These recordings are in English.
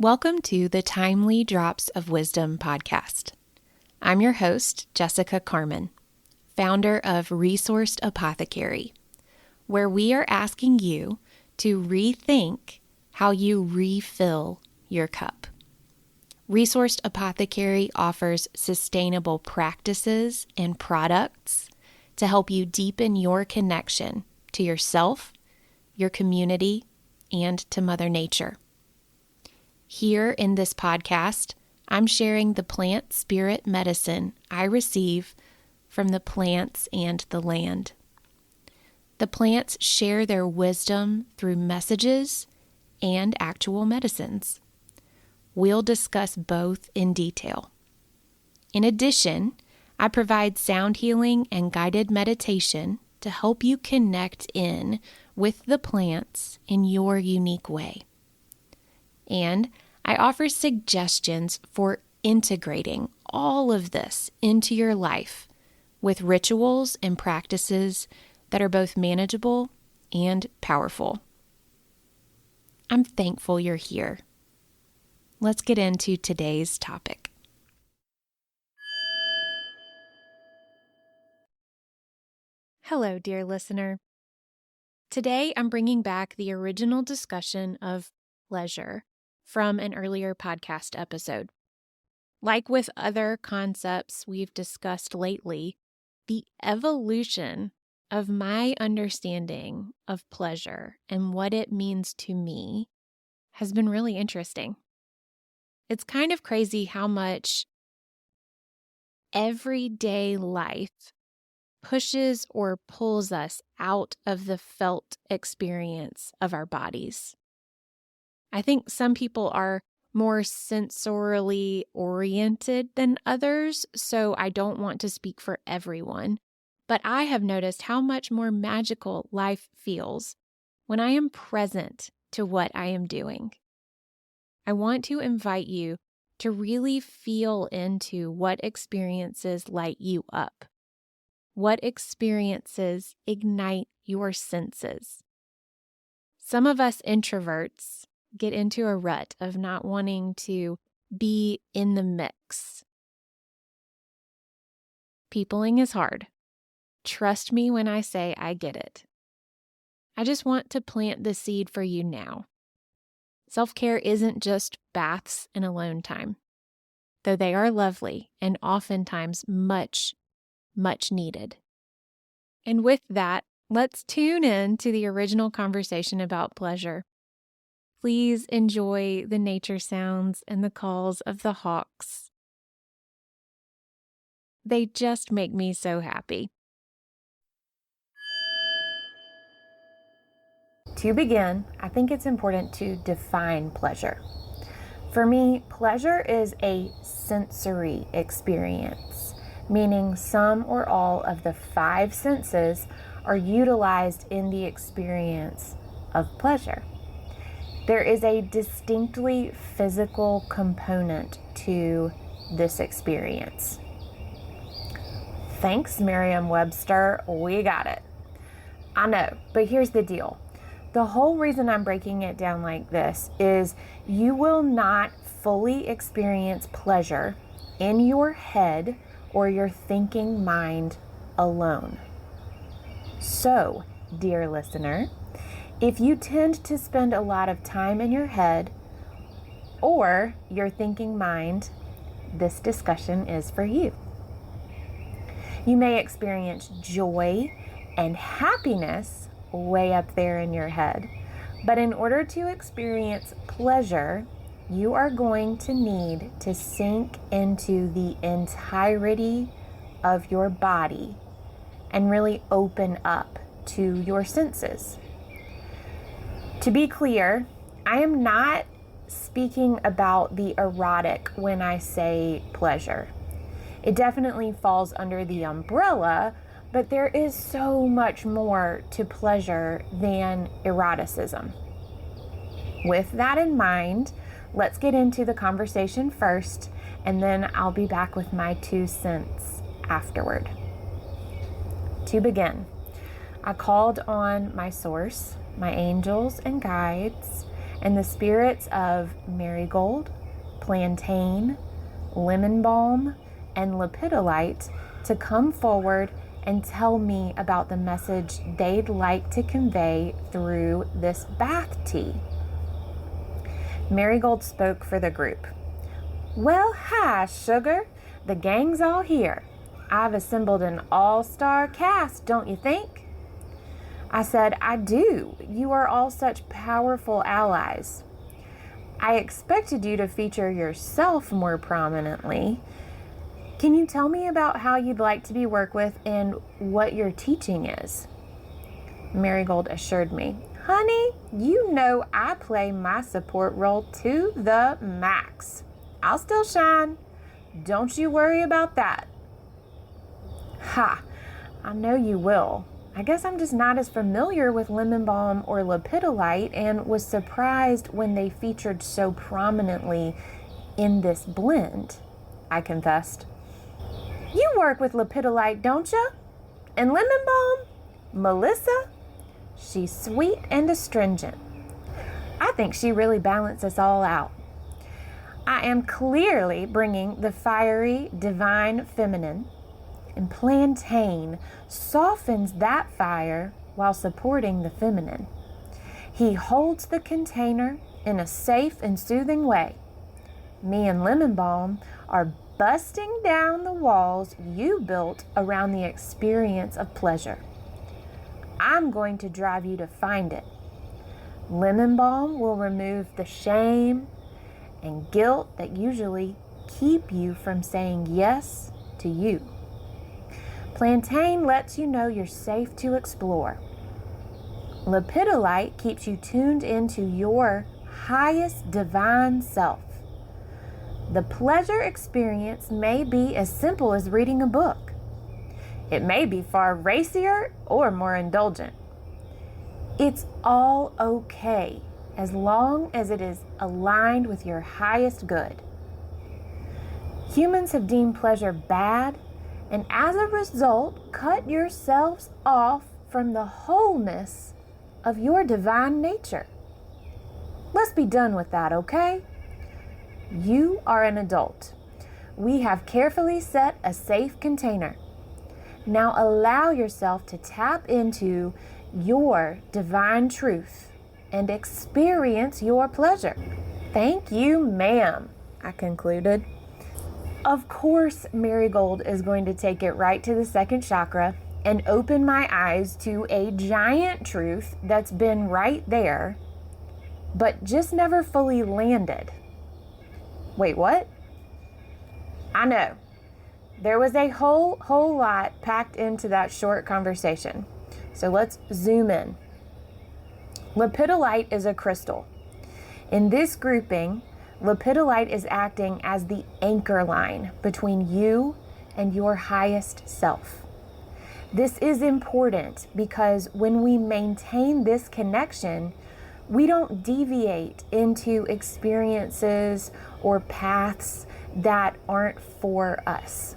Welcome to the Timely Drops of Wisdom podcast. I'm your host, Jessica Carmon, founder of ReSourced Apothecary, where we are asking you to rethink how you refill your cup. ReSourced Apothecary offers sustainable practices and products to help you deepen your connection to yourself, your community, and to Mother Nature. Here in this podcast, I'm sharing the plant spirit medicine I receive from the plants and the land. The plants share their wisdom through messages and actual medicines. We'll discuss both in detail. In addition, I provide sound healing and guided meditation to help you connect in with the plants in your unique way. And I offer suggestions for integrating all of this into your life with rituals and practices that are both manageable and powerful. I'm thankful you're here. Let's get into today's topic. Hello, dear listener. Today, I'm bringing back the original discussion of pleasure from an earlier podcast episode. Like with other concepts we've discussed lately, the evolution of my understanding of pleasure and what it means to me has been really interesting. It's kind of crazy how much everyday life pushes or pulls us out of the felt experience of our bodies. I think some people are more sensorially oriented than others, so I don't want to speak for everyone. But I have noticed how much more magical life feels when I am present to what I am doing. I want to invite you to really feel into what experiences light you up. What experiences ignite your senses? Some of us introverts get into a rut of not wanting to be in the mix. Peopling is hard. Trust me when I say I get it. I just want to plant the seed for you now. Self-care isn't just baths and alone time, though they are lovely and oftentimes much needed. And with that, let's tune in to the original conversation about pleasure. Please enjoy the nature sounds and the calls of the hawks. They just make me so happy. To begin, I think it's important to define pleasure. For me, pleasure is a sensory experience, meaning some or all of the 5 senses are utilized in the experience of pleasure. There is a distinctly physical component to this experience. Thanks, Merriam-Webster, we got it. I know, but here's the deal. The whole reason I'm breaking it down like this is you will not fully experience pleasure in your head or your thinking mind alone. So, dear listener, if you tend to spend a lot of time in your head or your thinking mind, this discussion is for you. You may experience joy and happiness way up there in your head, but in order to experience pleasure, you are going to need to sink into the entirety of your body and really open up to your senses. To be clear, I am not speaking about the erotic when I say pleasure. It definitely falls under the umbrella, but there is so much more to pleasure than eroticism. With that in mind, let's get into the conversation first, and then I'll be back with my 2 cents afterward. To begin, I called on my source, my angels and guides, and the spirits of marigold, plantain, lemon balm, and lepidolite to come forward and tell me about the message they'd like to convey through this bath tea. Marigold spoke for the group. Well, hi, sugar. The gang's all here. I've assembled an all-star cast, don't you think? I said, I do. You are all such powerful allies. I expected you to feature yourself more prominently. Can you tell me about how you'd like to be worked with and what your teaching is? Marigold assured me, honey, you know I play my support role to the max. I'll still shine. Don't you worry about that. Ha, I know you will. I guess I'm just not as familiar with lemon balm or lepidolite and was surprised when they featured so prominently in this blend, I confessed. You work with lepidolite, don't you? And lemon balm? Melissa? She's sweet and astringent. I think she really balanced us all out. I am clearly bringing the fiery, divine feminine, and plantain softens that fire while supporting the feminine. He holds the container in a safe and soothing way. Me and lemon balm are busting down the walls you built around the experience of pleasure. I'm going to drive you to find it. Lemon balm will remove the shame and guilt that usually keep you from saying yes to you. Plantain lets you know you're safe to explore. Lepidolite keeps you tuned into your highest divine self. The pleasure experience may be as simple as reading a book. It may be far racier or more indulgent. It's all okay as long as it is aligned with your highest good. Humans have deemed pleasure bad, and as a result, cut yourselves off from the wholeness of your divine nature. Let's be done with that, okay? You are an adult. We have carefully set a safe container. Now allow yourself to tap into your divine truth and experience your pleasure. Thank you, ma'am, I concluded. Of course, Marigold is going to take it right to the second chakra and open my eyes to a giant truth that's been right there, but just never fully landed. Wait, what? I know. There was a whole lot packed into that short conversation. So let's zoom in. Lepidolite is a crystal. In this grouping, lepidolite is acting as the anchor line between you and your highest self. This is important because when we maintain this connection, we don't deviate into experiences or paths that aren't for us.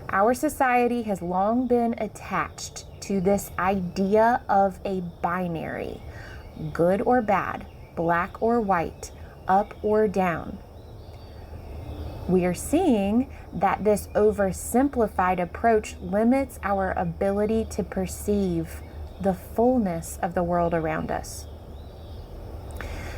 Our society has long been attached to this idea of a binary, good or bad, black or white, up or down. We are seeing that this oversimplified approach limits our ability to perceive the fullness of the world around us.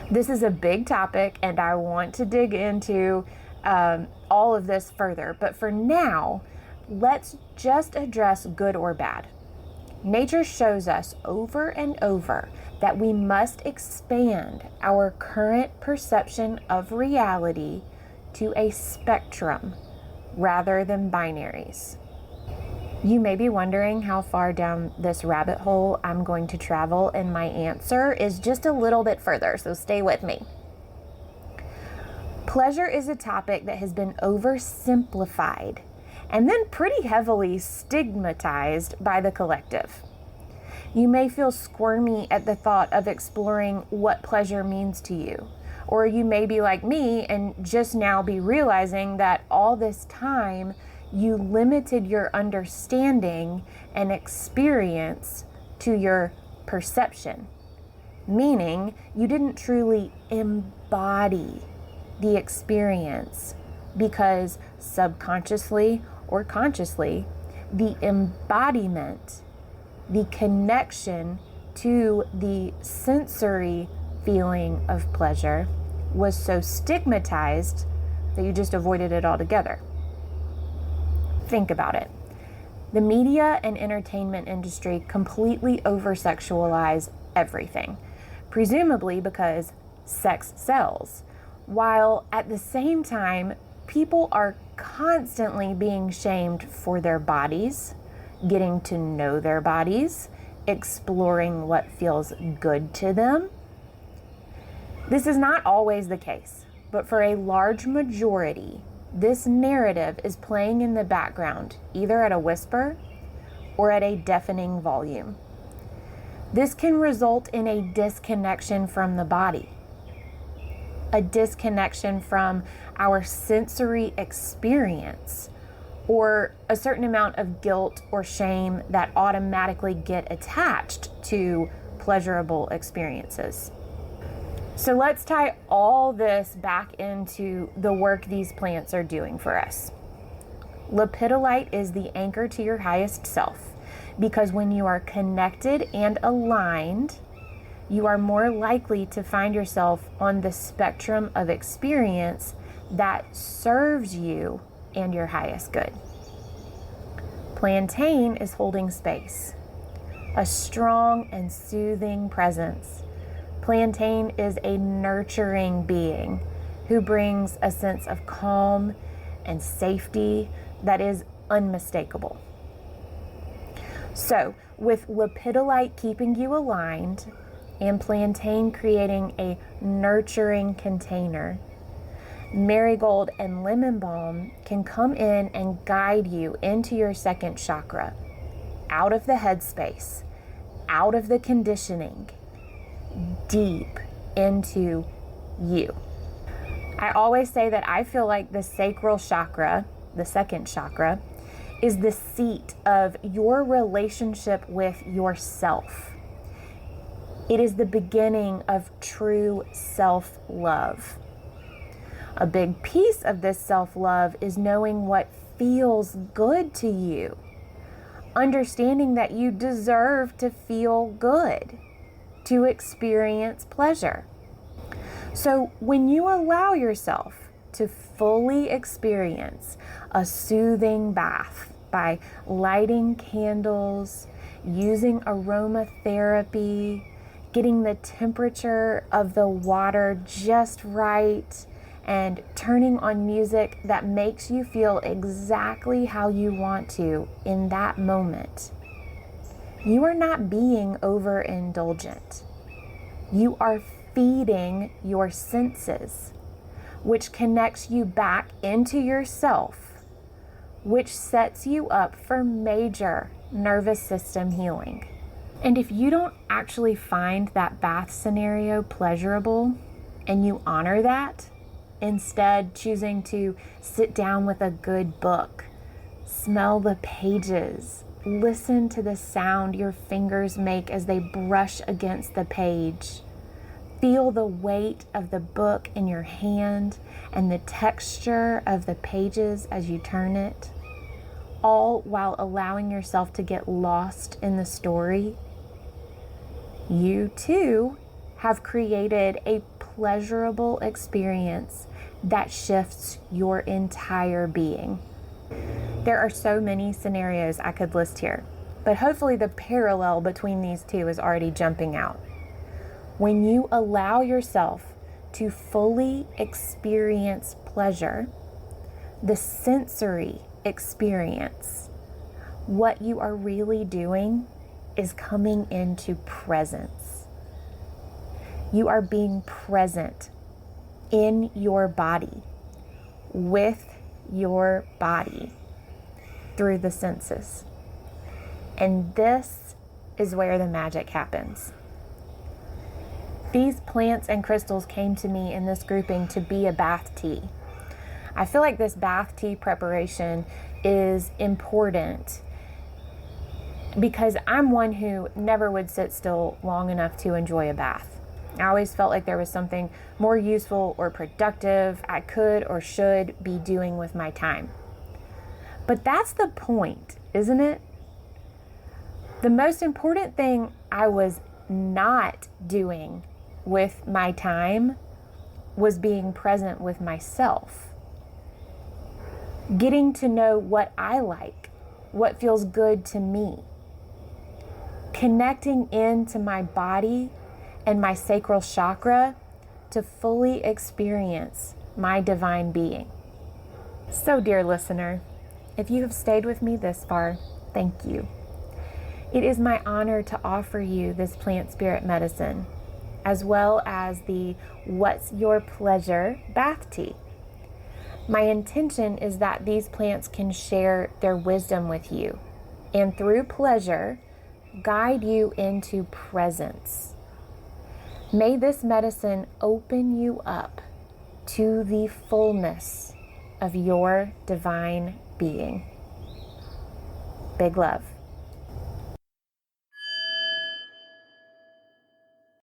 This is a big topic, and I want to dig into all of this further. But for now, let's just address good or bad. Nature shows us over and over that we must expand our current perception of reality to a spectrum rather than binaries. You may be wondering how far down this rabbit hole I'm going to travel, and my answer is just a little bit further, so stay with me. Pleasure is a topic that has been oversimplified and then pretty heavily stigmatized by the collective. You may feel squirmy at the thought of exploring what pleasure means to you, or you may be like me and just now be realizing that all this time you limited your understanding and experience to your perception. meaning you didn't truly embody the experience because subconsciously or consciously, the embodiment, the connection to the sensory feeling of pleasure was so stigmatized that you just avoided it altogether. Think about it. The media and entertainment industry completely over-sexualize everything, presumably because sex sells, while at the same time, people are constantly being shamed for their bodies, getting to know their bodies, exploring what feels good to them. This is not always the case, but for a large majority, this narrative is playing in the background, either at a whisper or at a deafening volume. This can result in a disconnection from the body, a disconnection from our sensory experience, or a certain amount of guilt or shame that automatically get attached to pleasurable experiences. So let's tie all this back into the work these plants are doing for us. Lepidolite is the anchor to your highest self, because when you are connected and aligned, you are more likely to find yourself on the spectrum of experience that serves you and your highest good. Plantain is holding space, a strong and soothing presence. Plantain is a nurturing being who brings a sense of calm and safety that is unmistakable. So, with lepidolite keeping you aligned and plantain creating a nurturing container, marigold and lemon balm can come in and guide you into your second chakra, out of the headspace, out of the conditioning, deep into you. I always say that I feel like the sacral chakra, the second chakra, is the seat of your relationship with yourself. It is the beginning of true self-love. A big piece of this self-love is knowing what feels good to you, understanding that you deserve to feel good, to experience pleasure. So when you allow yourself to fully experience a soothing bath by lighting candles, using aromatherapy, getting the temperature of the water just right, and turning on music that makes you feel exactly how you want to in that moment, you are not being overindulgent. You are feeding your senses, which connects you back into yourself, which sets you up for major nervous system healing. And if you don't actually find that bath scenario pleasurable and you honor that, instead choosing to sit down with a good book, smell the pages, listen to the sound your fingers make as they brush against the page, feel the weight of the book in your hand and the texture of the pages as you turn it, all while allowing yourself to get lost in the story, you too have created a pleasurable experience that shifts your entire being. There are so many scenarios I could list here, but hopefully the parallel between these two is already jumping out. When you allow yourself to fully experience pleasure, the sensory experience, what you are really doing is coming into presence. You are being present in your body, with your body, through the senses. And this is where the magic happens. These plants and crystals came to me in this grouping to be a bath tea. I feel like this bath tea preparation is important because I'm one who never would sit still long enough to enjoy a bath. I always felt like there was something more useful or productive I could or should be doing with my time. But that's the point, isn't it? The most important thing I was not doing with my time was being present with myself. Getting to know what I like, what feels good to me. Connecting into my body and my sacral chakra to fully experience my divine being. So, dear listener, if you have stayed with me this far, thank you. It is my honor to offer you this plant spirit medicine, as well as the What's Your Pleasure bath tea. My intention is that these plants can share their wisdom with you, and through pleasure, guide you into presence. May this medicine open you up to the fullness of your divine being. Big love.